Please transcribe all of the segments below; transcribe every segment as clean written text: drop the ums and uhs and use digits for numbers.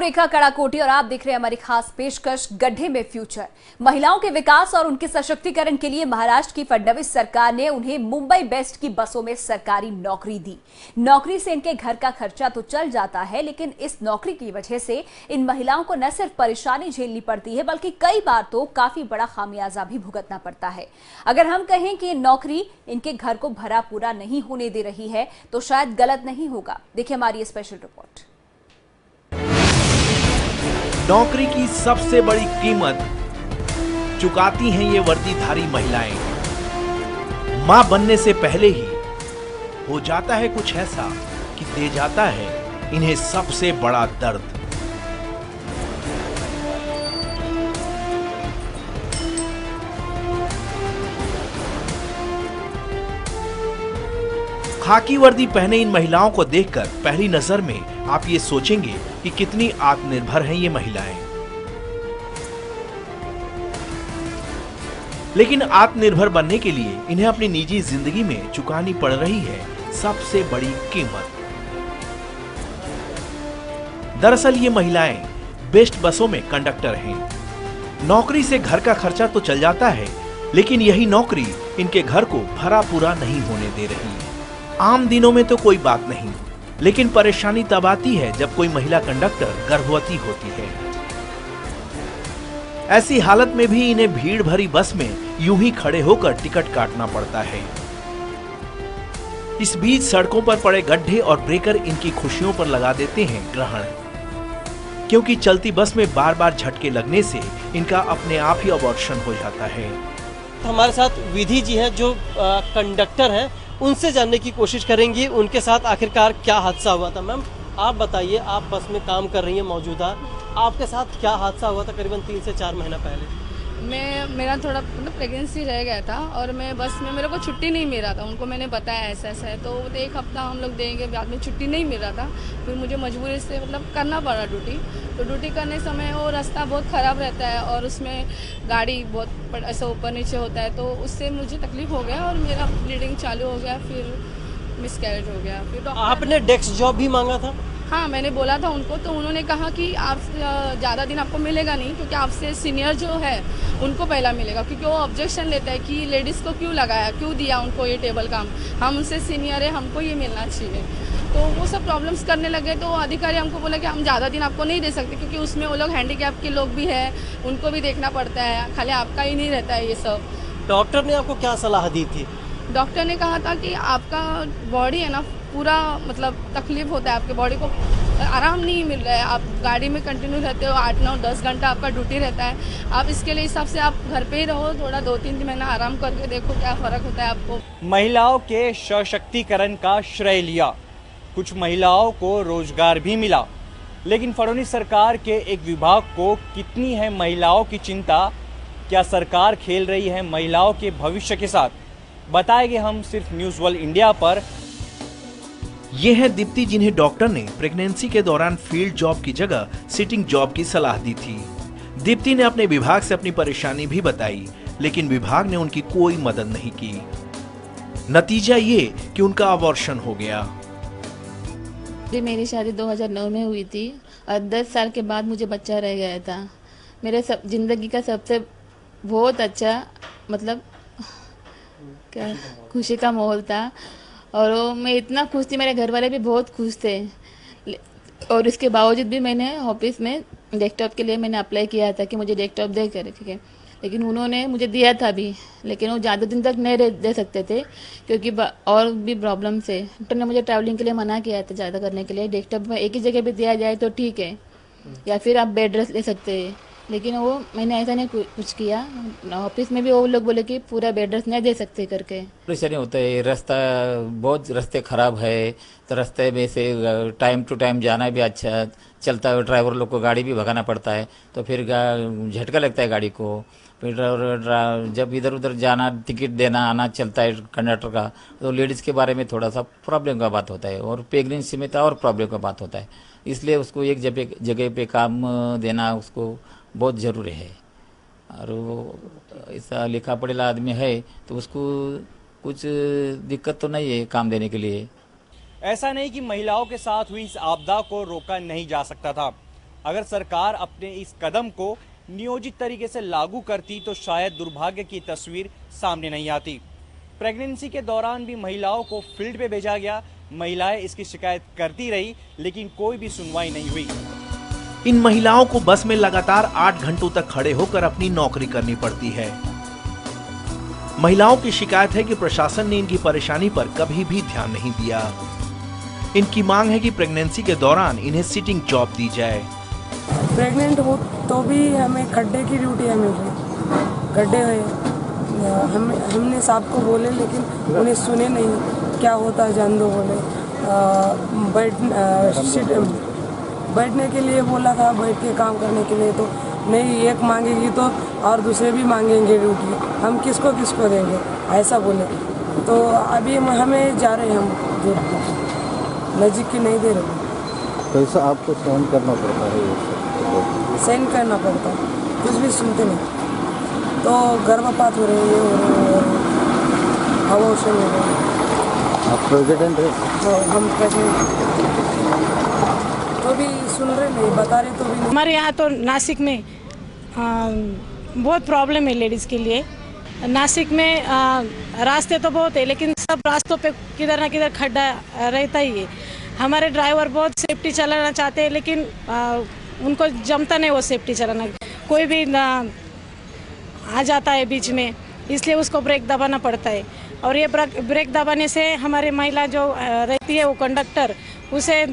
रेखा कड़ाकोटी और आप देख रहे हैं हमारी खास पेशकश गड्ढे में फ्यूचर। महिलाओं के विकास और उनके सशक्तिकरण के लिए महाराष्ट्र की फडणवीस सरकार ने उन्हें मुंबई बेस्ट की बसों में सरकारी नौकरी दी। नौकरी से इनके घर का खर्चा तो चल जाता है, लेकिन इस नौकरी की वजह से इन महिलाओं को न सिर्फ परेशानी झेलनी पड़ती है, बल्कि कई बार तो काफी बड़ा खामियाजा भी भुगतना पड़ता है। अगर हम कहें कि नौकरी इनके घर को भरा पूरा नहीं होने दे रही है तो शायद गलत नहीं होगा। देखिए हमारी ये स्पेशल रिपोर्ट। नौकरी की सबसे बड़ी कीमत चुकाती हैं ये वर्दीधारी महिलाएं। मां बनने से पहले ही हो जाता है कुछ ऐसा कि दे जाता है इन्हें सबसे बड़ा दर्द। खाकी वर्दी पहने इन महिलाओं को देखकर पहली नजर में आप ये सोचेंगे कि कितनी आत्मनिर्भर हैं ये महिलाएं। लेकिन आत्मनिर्भर बनने के लिए इन्हें अपनी निजी जिंदगी में चुकानी पड़ रही है सबसे बड़ी कीमत। दरअसल ये महिलाएं बेस्ट बसों में कंडक्टर हैं। नौकरी से घर का खर्चा तो चल जाता है, लेकिन यही नौकरी इनके घर को भरा पूरा नहीं होने दे रही। आम दिनों में तो कोई बात नहीं, लेकिन परेशानी तब आती है जब कोई महिला कंडक्टर गर्भवती होती है। ऐसी हालत में भी इन्हें भीड़ भरी बस में यूं ही खड़े होकर टिकट काटना पड़ता है। इस बीच सड़कों पर पड़े गड्ढे और ब्रेकर इनकी खुशियों पर लगा देते हैं ग्रहण, क्योंकि चलती बस में बार बार झटके लगने से इनका अपने आप ही अबॉर्शन हो जाता है। हमारे साथ विधि जी हैं जो कंडक्टर हैं, उनसे जानने की कोशिश करेंगे उनके साथ आखिरकार क्या हादसा हुआ था। मैम आप बताइए, आप बस में काम कर रही हैं मौजूदा, आपके साथ क्या हादसा हुआ था करीबन 3 से 4 महीना पहले? मेरा थोड़ा प्रेगनेंसी रह गया था और मैं बस में, मेरे को छुट्टी नहीं मिल रहा था। उनको मैंने बताया ऐसा ऐसा है, तो 1 हफ्ता हम लोग देंगे, बाद में छुट्टी नहीं मिल रहा था। फिर मुझे मजबूरी से करना पड़ा ड्यूटी। तो ड्यूटी करने समय वो रास्ता बहुत ख़राब रहता है और उसमें गाड़ी बहुत ऐसा ऊपर नीचे होता है, तो उससे मुझे तकलीफ हो गया और मेरा ब्लीडिंग चालू हो गया, फिर मिसकैरेज हो गया। फिर आपने डेस्क जॉब भी मांगा था? हाँ, मैंने बोला था उनको, तो उन्होंने कहा कि आप ज़्यादा दिन आपको मिलेगा नहीं, क्योंकि आपसे सीनियर जो है उनको पहला मिलेगा, क्योंकि वो ऑब्जेक्शन लेता है कि लेडीज़ को क्यों लगाया, क्यों दिया उनको ये टेबल काम, हम उनसे सीनियर है, हमको ये मिलना चाहिए। तो वो सब प्रॉब्लम्स करने लगे। तो अधिकारी हमको बोला कि हम ज़्यादा दिन आपको नहीं दे सकते, क्योंकि उसमें वो लोग हैंडीकैप के लोग भी हैं, उनको भी देखना पड़ता है, खाली आपका ही नहीं रहता है ये सब। डॉक्टर ने आपको क्या सलाह दी थी? डॉक्टर ने कहा था कि आपका बॉडी है ना पूरा तकलीफ होता है, आपके बॉडी को आराम नहीं मिल रहा है, आप गाड़ी में कंटिन्यू रहते हो, 8, 9, 10 घंटा आपका ड्यूटी रहता है। आप इसके लिए हिसाब से आप घर पे ही रहो, थोड़ा 2-3 महीना आराम करके देखो क्या फ़र्क होता है आपको। महिलाओं के सशक्तिकरण का श्रेय लिया, कुछ महिलाओं को रोजगार भी मिला, लेकिन फडणवीस सरकार के एक विभाग को कितनी है महिलाओं की चिंता? क्या सरकार खेल रही है महिलाओं के भविष्य के साथ? बताएंगे हम सिर्फ न्यूज़ वर्ल्ड इंडिया पर। ये है दीप्ति, जिन्हें डॉक्टर ने प्रेगनेंसी के दौरान फील्ड जॉब की जगह सिटिंग जॉब की सलाह दी थी। दीप्ति ने अपने विभाग से अपनी परेशानी भी बताई, लेकिन विभाग ने उनकी कोई मदद नहीं की। नतीजा ये कि उनका अबॉर्शन हो गया। मेरी शादी 2009 में हुई थी और 10 साल के बाद मुझे बच्चा रह गया था। मेरे जिंदगी का सबसे बहुत अच्छा क्या खुशी का माहौल था, और वो मैं इतना खुश थी, मेरे घर वाले भी बहुत खुश थे। और इसके बावजूद भी मैंने ऑफिस में डेस्कटॉप के लिए मैंने अप्लाई किया था कि मुझे डेस्कटॉप दे कर, ठीक है, लेकिन उन्होंने मुझे दिया था भी, लेकिन वो ज़्यादा दिन तक नहीं दे सकते थे, क्योंकि और भी प्रॉब्लम से डॉक्टर ने मुझे ट्रैवलिंग के लिए मना किया था ज़्यादा करने के लिए। डेस्कटॉप में एक ही जगह पे दिया जाए तो ठीक है, या फिर आप बेड रेस्ट ले सकते हैं, लेकिन वो मैंने ऐसा नहीं कुछ किया। ऑफिस में भी वो लोग बोले कि पूरा बेड रेस्ट नहीं दे सकते करके। परेशानी होता है, रास्ता बहुत रास्ते खराब है, तो रास्ते में से टाइम टू टाइम जाना भी अच्छा चलता है, ड्राइवर लोग को गाड़ी भी भगाना पड़ता है, तो फिर झटका लगता है गाड़ी को। फिर जब इधर उधर जाना, टिकट देना आना चलता है कंडक्टर का, तो लेडीज़ के बारे में थोड़ा सा प्रॉब्लम का बात होता है, और प्रेगनेंसी में तो और प्रॉब्लम का बात होता है। इसलिए उसको एक जगह पे काम देना उसको बहुत ज़रूरी है। और वो ऐसा लिखा पढ़ेला आदमी है तो उसको कुछ दिक्कत तो नहीं है काम देने के लिए। ऐसा नहीं कि महिलाओं के साथ हुई इस आपदा को रोका नहीं जा सकता था। अगर सरकार अपने इस कदम को नियोजित तरीके से लागू करती तो शायद दुर्भाग्य की तस्वीर सामने नहीं आती। प्रेगनेंसी के दौरान भी महिलाओं को फील्ड पे भेजा गया, महिलाएं इसकी शिकायत करती रही, लेकिन कोई भी सुनवाई नहीं हुई। इन महिलाओं को बस में लगातार 8 घंटों तक खड़े होकर अपनी नौकरी करनी पड़ती है। महिलाओं की शिकायत है कि प्रशासन ने इनकी परेशानी पर कभी भी ध्यान नहीं दिया। इनकी मांग है कि प्रेगनेंसी के दौरान इन्हें सिटिंग जॉब दी जाए। प्रेग्नेंट हो तो भी हमें खड्डे की ड्यूटी है, मिल रही गड्ढे हुए हमने साहब को बोले लेकिन उन्हें सुने नहीं। क्या होता है जान दो बोले। बैठने के लिए बोला था, बैठ के काम करने के लिए, तो नहीं एक मांगेगी तो और दूसरे भी मांगेंगे ड्यूटी, हम किसको किसको देंगे, ऐसा बोले। तो अभी हमें जा रहे हैं, हम दूर नज़दीक की नहीं दे रहे। कैसा आपको सहन करना पड़ता है? ये सहन करना पड़ता है, कुछ भी सुनते नहीं। तो गर्भपात हो रही है और अबॉर्शन हो रही है। आप प्रेसिडेंट हैं? हम प्रेसिडेंट तो भी सुन रहे नहीं, बता रहे तो भी नहीं। हमारे यहाँ तो नासिक में बहुत प्रॉब्लम है लेडीज़ के लिए। नासिक में रास्ते तो बहुत है, लेकिन सब रास्तों पे किधर ना किधर खड्डा रहता ही है। हमारे ड्राइवर बहुत सेफ्टी चलाना चाहते हैं, लेकिन उनको जमता नहीं वो सेफ्टी चलाना। कोई भी आ जाता है बीच में, इसलिए उसको ब्रेक दबाना पड़ता है। और ये ब्रेक दबाने से हमारे महिला जो रहती है वो कंडक्टर, उसे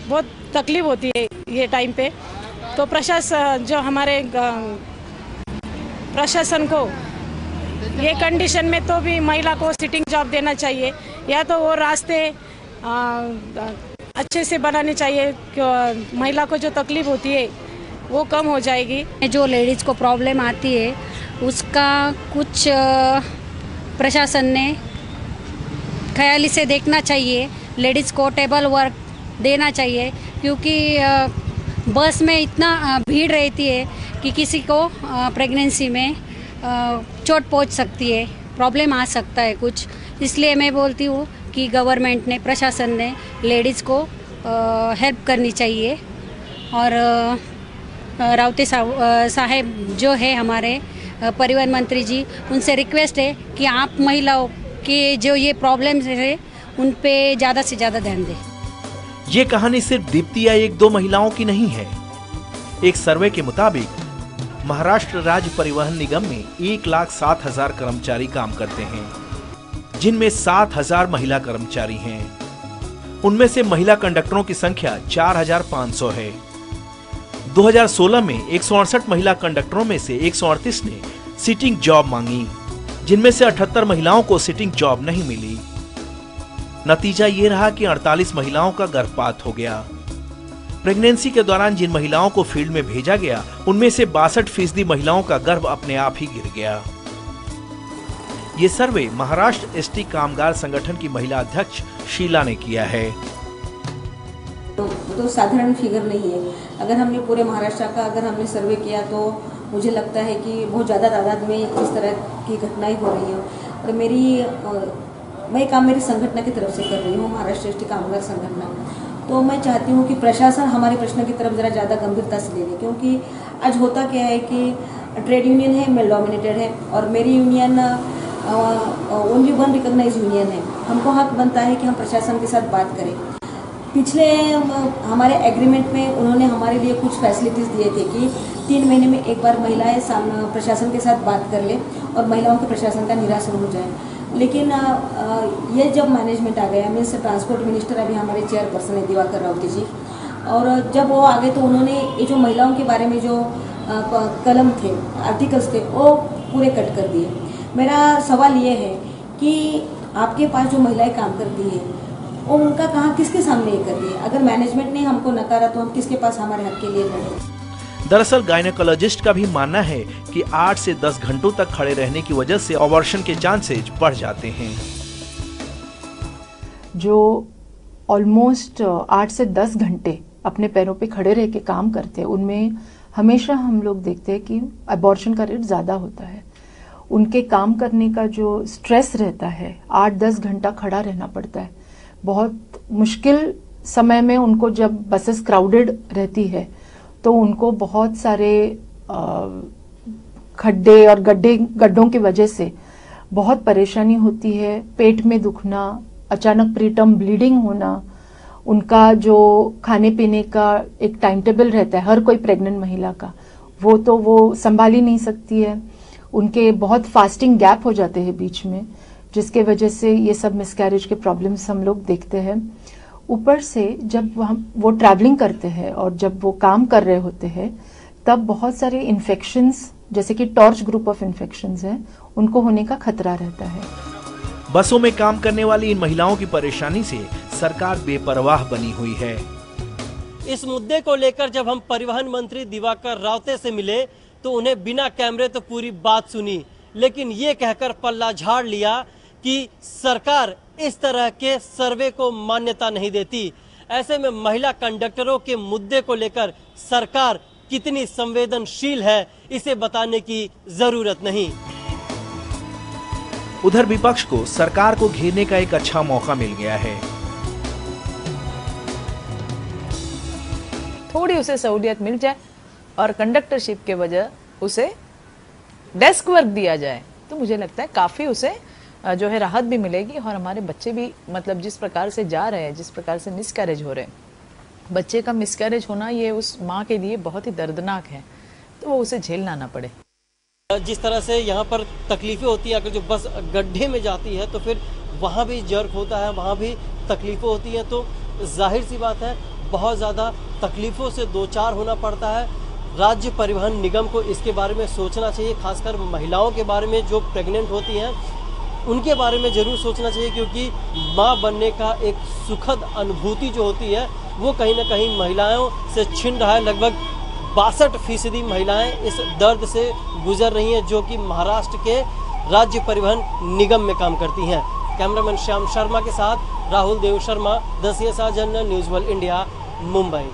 बहुत तकलीफ होती है ये टाइम पे। तो प्रशासन जो हमारे प्रशासन को ये कंडीशन में तो भी महिला को सिटिंग जॉब देना चाहिए, या तो वो रास्ते अच्छे से बनाने चाहिए। महिला को जो तकलीफ होती है वो कम हो जाएगी। जो लेडीज़ को प्रॉब्लम आती है उसका कुछ प्रशासन ने ख्याली से देखना चाहिए। लेडीज़ को टेबल वर्क देना चाहिए, क्योंकि बस में इतना भीड़ रहती है कि किसी को प्रेगनेंसी में चोट पहुंच सकती है, प्रॉब्लम आ सकता है कुछ। इसलिए मैं बोलती हूँ कि गवर्नमेंट ने, प्रशासन ने लेडीज़ को हेल्प करनी चाहिए। और रावते साहब जो है हमारे परिवहन मंत्री जी, उनसे रिक्वेस्ट है कि आप महिलाओं के जो ये प्रॉब्लम्स है उन पे ज़्यादा से ज़्यादा ध्यान दें। ये कहानी सिर्फ दीप्ति या 1-2 महिलाओं की नहीं है। एक सर्वे के मुताबिक महाराष्ट्र राज्य परिवहन निगम में 1,07,000 कर्मचारी काम करते हैं, जिनमें 7,000 महिला कर्मचारी हैं। उनमें से महिला कंडक्टरों की संख्या 4,500 है। 2016 में 168 महिला कंडक्टरों में से 138 ने सिटिंग जॉब मांगी, जिनमें से 78 महिलाओं को सिटिंग जॉब नहीं मिली। नतीजा ये रहा कि 48 महिलाओं का गर्भपात हो गया। प्रेगनेंसी के दौरान जिन महिलाओं को फील्ड में भेजा गया, उनमें से 62% महिलाओं का गर्भ अपने आप ही गिर गया। ये सर्वे महाराष्ट्र एसटी कामगार संगठन की महिला अध्यक्ष शीला ने किया है। तो साधारण फिगर नहीं है। अगर हमने पूरे महाराष्ट्र का अगर हमने सर्वे किया तो मुझे लगता है कि बहुत ज़्यादा तादाद में इस तरह की घटनाएं हो रही हैं। और मैं काम मेरी संगठन की तरफ से कर रही हूँ, महाराष्ट्र एसटी कामगार संगठन। तो मैं चाहती हूँ कि प्रशासन हमारे प्रश्न की तरफ ज़रा ज़्यादा गंभीरता से ले ले, क्योंकि आज होता क्या है कि ट्रेड यूनियन है, मेल डोमिनेटेड है, और मेरी union only one recognise union है। हमको हक बनता है कि हम प्रशासन के साथ बात करें। पिछले हमारे एग्रीमेंट में उन्होंने हमारे लिए कुछ फैसिलिटीज़ दिए थे कि 3 महीने में एक बार महिलाएं प्रशासन के साथ बात कर ले और महिलाओं के प्रशासन का निरासन हो जाए। लेकिन ये जब मैनेजमेंट आ गया, मीन्स ट्रांसपोर्ट मिनिस्टर अभी हमारे चेयरपर्सन है दिवाकर राउती जी, और जब वो आ गए तो उन्होंने ये जो महिलाओं के बारे में जो कलम थे, आर्टिकल्स थे, वो पूरे कट कर दिए। मेरा सवाल ये है कि आपके पास जो महिलाएं काम करती हैं वो उनका कहाँ किसके सामने ये कर दिए? अगर मैनेजमेंट ने हमको नकारा तो हम किसके पास हमारे हक के लिए लड़े? दरअसल गायनेकोलॉजिस्ट का भी मानना है कि 8 से 10 घंटों तक खड़े रहने की वजह से अबॉर्शन के चांसेज बढ़ जाते हैं। जो ऑलमोस्ट 8 से 10 घंटे अपने पैरों पे खड़े रह के काम करते हैं, उनमें हमेशा हम लोग देखते हैं कि अबॉर्शन का रेट ज्यादा होता है। उनके काम करने का जो स्ट्रेस रहता है, 8-10 घंटा खड़ा रहना पड़ता है, बहुत मुश्किल समय में उनको जब बसेस क्राउडेड रहती है तो उनको बहुत सारे खड्डे और गड्ढों की वजह से बहुत परेशानी होती है। पेट में दुखना, अचानक प्रीटर्म ब्लीडिंग होना, उनका जो खाने पीने का एक टाइम टेबल रहता है हर कोई प्रेग्नेंट महिला का, वो संभाल ही नहीं सकती है। उनके बहुत फास्टिंग गैप हो जाते हैं बीच में, जिसके वजह से ये सब मिसकैरेज के प्रॉब्लम्स हम लोग देखते हैं। ऊपर से जब वो ट्रैवलिंग करते हैं और जब वो काम कर रहे होते हैं तब बहुत सारे इन्फेक्शंस जैसे कि टॉर्च ग्रुप ऑफ इन्फेक्शंस हैं, उनको होने का खतरा रहता है। बसों में काम करने वाली इन महिलाओं की परेशानी से सरकार बेपरवाह बनी हुई है। इस मुद्दे को लेकर जब हम परिवहन मंत्री दिवाकर रावते से मिले तो उन्हें बिना कैमरे तो पूरी बात सुनी, लेकिन ये कहकर पल्ला झाड़ लिया कि सरकार इस तरह के सर्वे को मान्यता नहीं देती। ऐसे में महिला कंडक्टरों के मुद्दे को लेकर सरकार कितनी संवेदनशील है इसे बताने की जरूरत नहीं। उधर विपक्ष को सरकार को घेरने का एक अच्छा मौका मिल गया है। थोड़ी उसे सहूलियत मिल जाए और कंडक्टरशिप के वजह उसे डेस्क वर्क दिया जाए तो मुझे लगता है काफ़ी उसे जो है राहत भी मिलेगी। और हमारे बच्चे भी मतलब जिस प्रकार से जा रहे हैं, जिस प्रकार से मिसकैरेज हो रहे हैं, बच्चे का मिसकैरेज होना ये उस माँ के लिए बहुत ही दर्दनाक है, तो वो उसे झेलना ना पड़े। जिस तरह से यहाँ पर तकलीफें होती हैं, अगर जो बस गड्ढे में जाती है तो फिर वहाँ भी जर्क होता है, वहाँ भी तकलीफें होती हैं, तो जाहिर सी बात है बहुत ज़्यादा तकलीफ़ों से दो चार होना पड़ता है। राज्य परिवहन निगम को इसके बारे में सोचना चाहिए, खासकर महिलाओं के बारे में जो प्रेग्नेंट होती हैं उनके बारे में ज़रूर सोचना चाहिए, क्योंकि माँ बनने का एक सुखद अनुभूति जो होती है वो कहीं ना कहीं महिलाओं से छिन रहा है। लगभग 62% महिलाएं इस दर्द से गुजर रही हैं, जो कि महाराष्ट्र के राज्य परिवहन निगम में काम करती हैं। कैमरामैन श्याम शर्मा के साथ Rahul Dev Sharma, 10 general news world India, Mumbai.